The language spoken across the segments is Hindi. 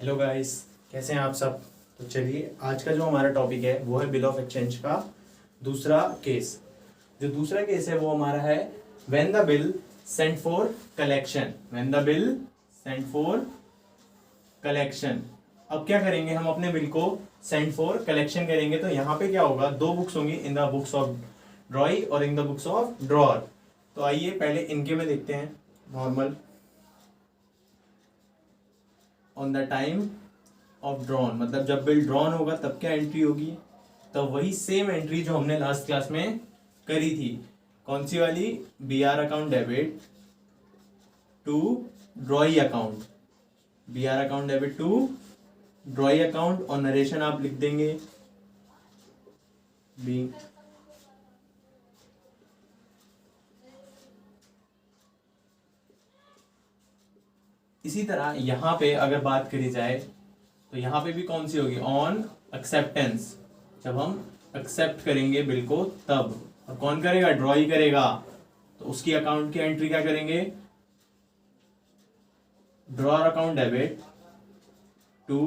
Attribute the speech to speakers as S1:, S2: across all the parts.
S1: हेलो गाइस, कैसे हैं आप सब। तो चलिए आज का जो हमारा टॉपिक है वो है बिल ऑफ एक्सचेंज का दूसरा केस। जो दूसरा केस है वो हमारा है when the bill Saint for collection. When the bill Saint for collection. अब क्या करेंगे, हम अपने बिल को सेंट फॉर कलेक्शन करेंगे। तो यहाँ पे क्या होगा, दो बुक्स होंगी, in the books of drawee और in the books of drawer. तो आइए पहले इनके में देखते हैं। Normal on the time of drawn, मतलब जब बिल ड्रॉन होगा तब क्या एंट्री होगी, तब वही सेम एंट्री जो हमने लास्ट क्लास में करी थी। कौन सी वाली, B R account debit to drawee account. B R account debit to drawee account और नरेशन आप लिख देंगे बी। इसी तरह यहां पे अगर बात करी जाए तो यहां पे भी कौन सी होगी, ऑन एक्सेप्टेंस। जब हम एक्सेप्ट करेंगे बिल को तब, और कौन करेगा, ड्रॉ ही करेगा। तो उसकी अकाउंट की एंट्री क्या करेंगे, drawer account debit to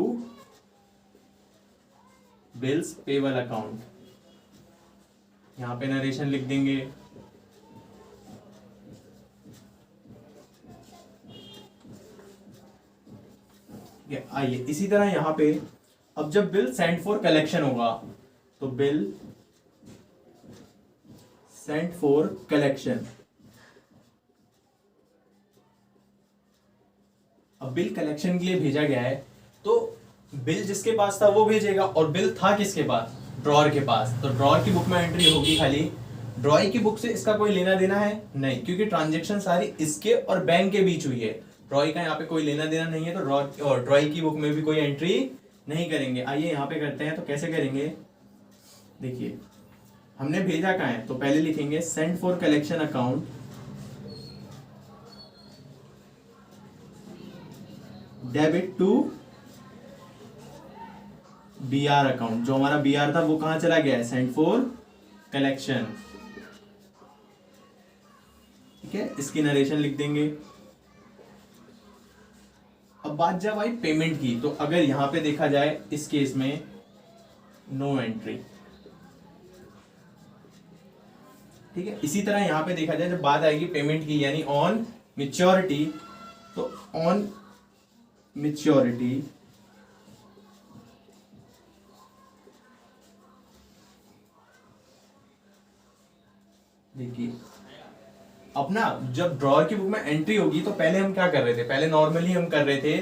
S1: bills payable account. यहां पे नरेशन लिख देंगे आइए। इसी तरह यहां पे अब जब बिल सेंट फॉर कलेक्शन होगा तो बिल सेंट फॉर कलेक्शन। अब बिल कलेक्शन के लिए भेजा गया है तो बिल जिसके पास था वो भेजेगा, और बिल था किसके पास, ड्रॉअर के पास। तो ड्रॉअर की बुक में एंट्री होगी खाली। ड्रॉई की बुक से इसका कोई लेना देना है नहीं, क्योंकि ट्रांजेक्शन सारी इसके और बैंक के बीच हुई है। ड्रॉई का यहाँ पे कोई लेना देना नहीं है, तो ड्रॉई की बुक में भी कोई एंट्री नहीं करेंगे। आइए यहाँ पे करते हैं। तो कैसे करेंगे, देखिए हमने भेजा कहाँ है, तो पहले लिखेंगे send for collection account debit to B R account. जो हमारा बी आर था वो कहां चला गया है, सेंड फॉर कलेक्शन। ठीक है, इसकी नरेशन लिख देंगे। अब बात जब आई पेमेंट की, तो अगर यहां पे देखा जाए इस केस में नो एंट्री। ठीक है, इसी तरह यहां पे देखा जाए जब बात आएगी पेमेंट की, यानी ऑन मैच्योरिटी, तो ऑन मैच्योरिटी देखिए अपना जब ड्रॉअर की बुक में एंट्री होगी तो पहले हम क्या कर रहे थे, पहले नॉर्मली हम कर रहे थे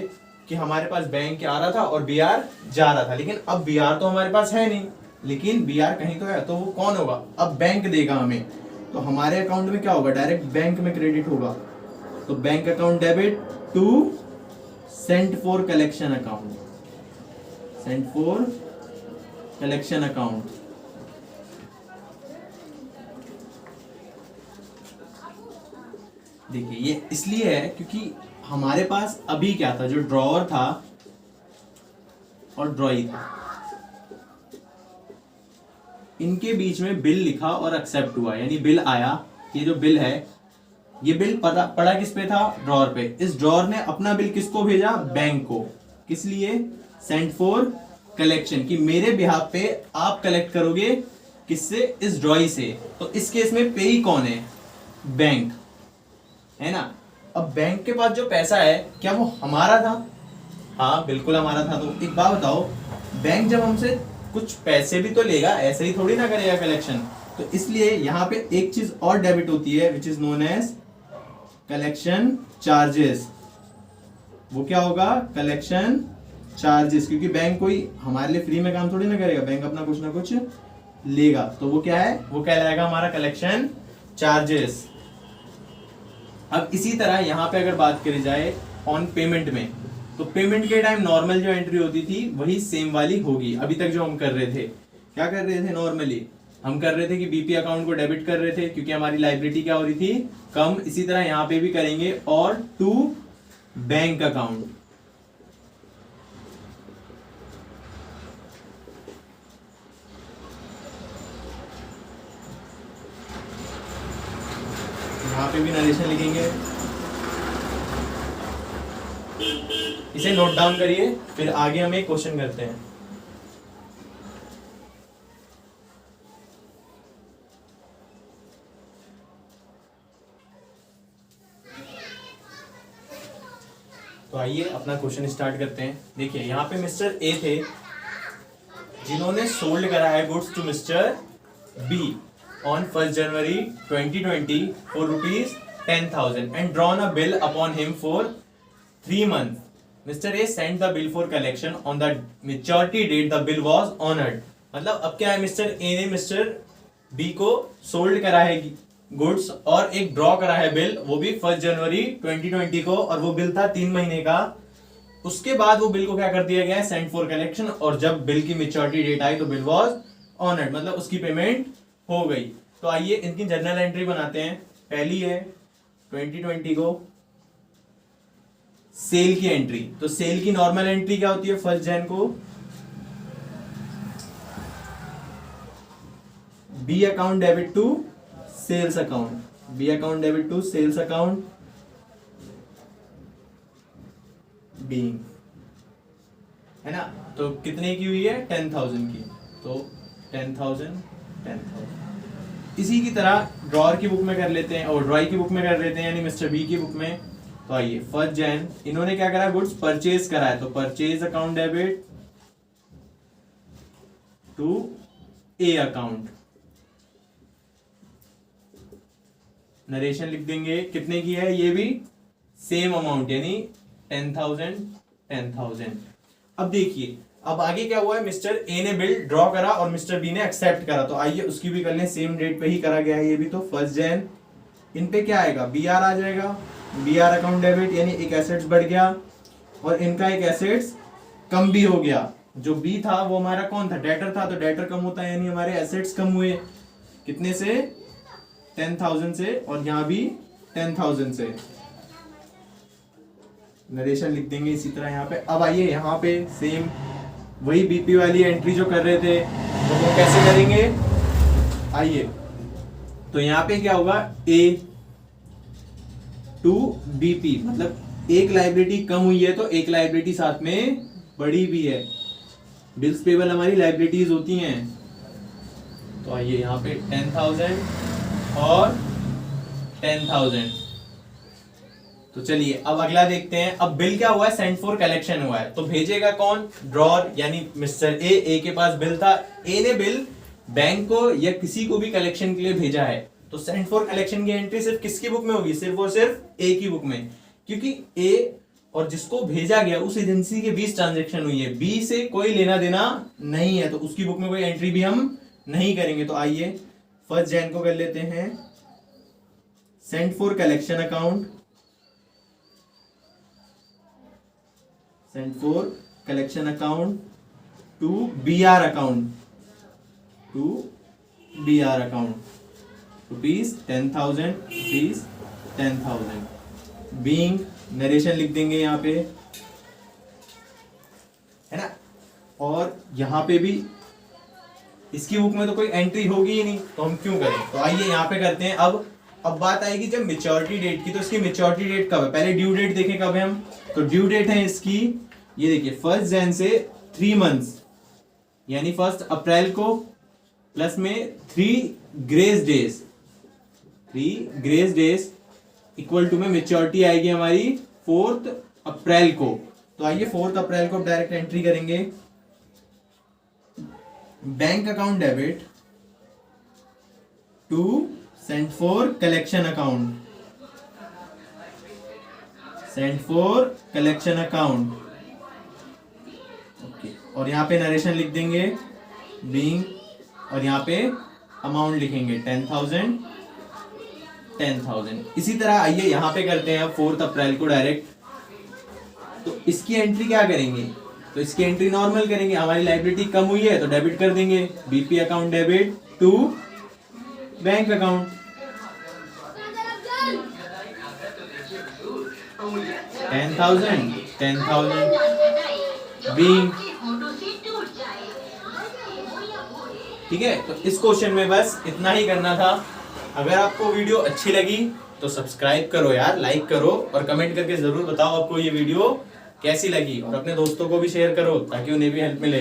S1: कि हमारे पास बैंक आ रहा था और बीआर जा रहा था। लेकिन अब बीआर तो हमारे पास है नहीं, लेकिन बीआर कहीं तो है, तो वो कौन होगा, अब बैंक देगा हमें। तो हमारे अकाउंट में क्या होगा, डायरेक्ट बैंक में क्रेडिट होगा। तो bank account debit to sent for collection account. Sent for collection account. देखिए ये इसलिए है क्योंकि हमारे पास अभी क्या था, जो ड्रॉअर था और ड्रॉई था, इनके बीच में बिल लिखा और एक्सेप्ट हुआ, यानी बिल आया। ये जो बिल है, ये बिल पड़ा किस पे था, ड्रॉअर पे। इस ड्रॉअर ने अपना बिल किसको भेजा, बैंक को। किस लिए, सेंट फॉर कलेक्शन, कि मेरे बिहाफ पे आप कलेक्ट करोगे किससे, इस ड्रॉई से। तो इस केस में पेई कौन है, बैंक है ना। अब बैंक के पास जो पैसा है क्या वो हमारा था, हाँ बिल्कुल हमारा था। तो एक बात बताओ, बैंक जब हमसे कुछ पैसे भी तो लेगा, ऐसे ही थोड़ी ना करेगा कलेक्शन। तो इसलिए यहाँ पे एक चीज और डेबिट होती है which is known as collection charges. वो क्या होगा, कलेक्शन चार्जेस, क्योंकि बैंक कोई हमारे लिए फ्री में काम थोड़ी ना करेगा, बैंक अपना कुछ ना कुछ लेगा। तो वो क्या है, वो कहलाएगा हमारा कलेक्शन चार्जेस। अब इसी तरह यहां पे अगर बात करी जाए ऑन पेमेंट में, तो पेमेंट के टाइम नॉर्मल जो एंट्री होती थी वही सेम वाली होगी। अभी तक जो हम कर रहे थे, क्या कर रहे थे, नॉर्मली हम कर रहे थे कि बीपी अकाउंट को डेबिट कर रहे थे, क्योंकि हमारी लायबिलिटी क्या हो रही थी, कम। इसी तरह यहां पे भी करेंगे, और टू बैंक अकाउंट। यहां पे भी नरेशन लिखेंगे इसे नोट डाउन करिए, फिर आगे हम एक क्वेश्चन करते हैं। तो आइए अपना क्वेश्चन स्टार्ट करते हैं। देखिए यहाँ पे मिस्टर ए थे जिन्होंने सोल्ड करा है goods to mister B on 1 January 2020 for ₹10,000 and drawn a bill upon him for 3 months. Mister A send the bill for collection on the maturity date the bill was honoured. मतलब अब क्या है, मिस्टर ए ने मिस्टर बी को सोल्ड करा है गुड्स और एक ड्रॉ करा है बिल, वो भी 1 जनवरी 2020 को, और वो बिल था 3 महीने का। उसके बाद वो बिल को क्या कर दिया गया है, सेंड फॉर कलेक्शन, और जब बिल की मेच्योरिटी डेट आई तो बिल वाज ऑनर्ड, मतलब उसकी पेमेंट हो गई। तो आइए इनकी जर्नल एंट्री बनाते हैं। पहली है 2020 को सेल की एंट्री। तो सेल की नॉर्मल एंट्री क्या होती है, 1 जन को B account debit to sales account, B account debit to sales account being, है ना। तो कितने की हुई है, 10,000 की। तो 10,000 10,000। इसी की तरह ड्रॉर की बुक में कर लेते हैं और ड्रॉई की बुक में कर लेते हैं, यानी मिस्टर बी की बुक में। तो आइए 1 जन इन्होंने क्या करा, गुड्स परचेज करा है, तो purchase account debit to A account. Narration लिख देंगे, कितने की है, ये भी सेम अमाउंट यानी 10,000। अब देखिए अब आगे क्या हुआ है, मिस्टर ए ने बिल ड्रॉ करा और मिस्टर बी ने एक्सेप्ट करा। तो आइए उसकी भी कर लें, सेम डेट पे ही करा गया है ये भी। तो 1 जन इन पे क्या आएगा, बी आर आ जाएगा, बी आर अकाउंट डेबिट, यानी एक एसेट्स बढ़ गया और इनका एक एसेट्स कम भी हो गया। जो बी था वो हमारा कौन था, डेटर था, तो डेटर कम होता है यानी हमारे एसेट्स कम हुए, कितने से, 10,000 से, और यहाँ भी 10,000 से। नरेशन लिख देंगे इसी तरह यहाँ पे। अब आइए यहाँ पे सेम वही बीपी वाली एंट्री जो कर रहे थे तो वो कैसे करेंगे, आइए। तो यहाँ पे क्या होगा, ए टू बीपी, मतलब एक लाइबिलिटी कम हुई है तो एक लाइबिलिटी साथ में बढ़ी भी है। बिल्स पेबल हमारी लाइबिलिटीज होती हैं। तो आइए यहाँ पे 10,000 और 10,000। तो चलिए अब अगला देखते हैं। अब बिल क्या हुआ है, सेंड फॉर कलेक्शन हुआ है, तो भेजेगा कौन, ड्रॉर, यानी मिस्टर ए के पास बिल था, ए ने बिल बैंक को या किसी को भी कलेक्शन के लिए भेजा है। तो सेंड फॉर कलेक्शन की एंट्री सिर्फ किसकी बुक में होगी, सिर्फ और सिर्फ ए की बुक में, क्योंकि ए और जिसको भेजा गया उस एजेंसी के बीच ट्रांजेक्शन हुई है, बी से कोई लेना देना नहीं है, तो उसकी बुक में कोई एंट्री भी हम नहीं करेंगे। तो आइए 1 जन को कर लेते हैं, send for collection account, send for collection account to B R account, to B R account, ₹10,000, ₹10,000 being, narration लिख देंगे यहाँ पे, है ना। और यहाँ पे भी इसकी बुक में तो कोई एंट्री होगी ही नहीं, तो हम क्यों करें। तो आइए यहाँ पे करते हैं। अब बात आएगी जब मेच्योरिटी डेट की, तो इसकी मेच्योरिटी डेट कब है, पहले ड्यू डेट देखें कब है हम। तो ड्यू डेट है इसकी, ये देखिए 1 जन से 3 months, यानी 1 अप्रैल को प्लस में 3 grace days, 3 grace days equal to में मेच्योरिटी आएगी हमारी 4 अप्रैल को। तो आइए 4 अप्रैल को डायरेक्ट एंट्री करेंगे, bank account debit to send for collection account, send for collection account, okay. और यहाँ पे नरेशन लिख देंगे बीइंग, और यहाँ पे अमाउंट लिखेंगे 10,000। इसी तरह आइए यहाँ पे करते हैं 4 अप्रैल को डायरेक्ट। तो इसकी एंट्री क्या करेंगे, तो इसकी एंट्री नॉर्मल करेंगे, हमारी लाइबिलिटी कम हुई है तो डेबिट कर देंगे, BP account debit to bank account, 10,000 being, ठीक है। तो इस क्वेश्चन में बस इतना ही करना था। अगर आपको वीडियो अच्छी लगी तो सब्सक्राइब करो यार, लाइक करो और कमेंट करके जरूर बताओ आपको ये वीडियो कैसी लगी, और अपने दोस्तों को भी शेयर करो ताकि उन्हें भी हेल्प मिले।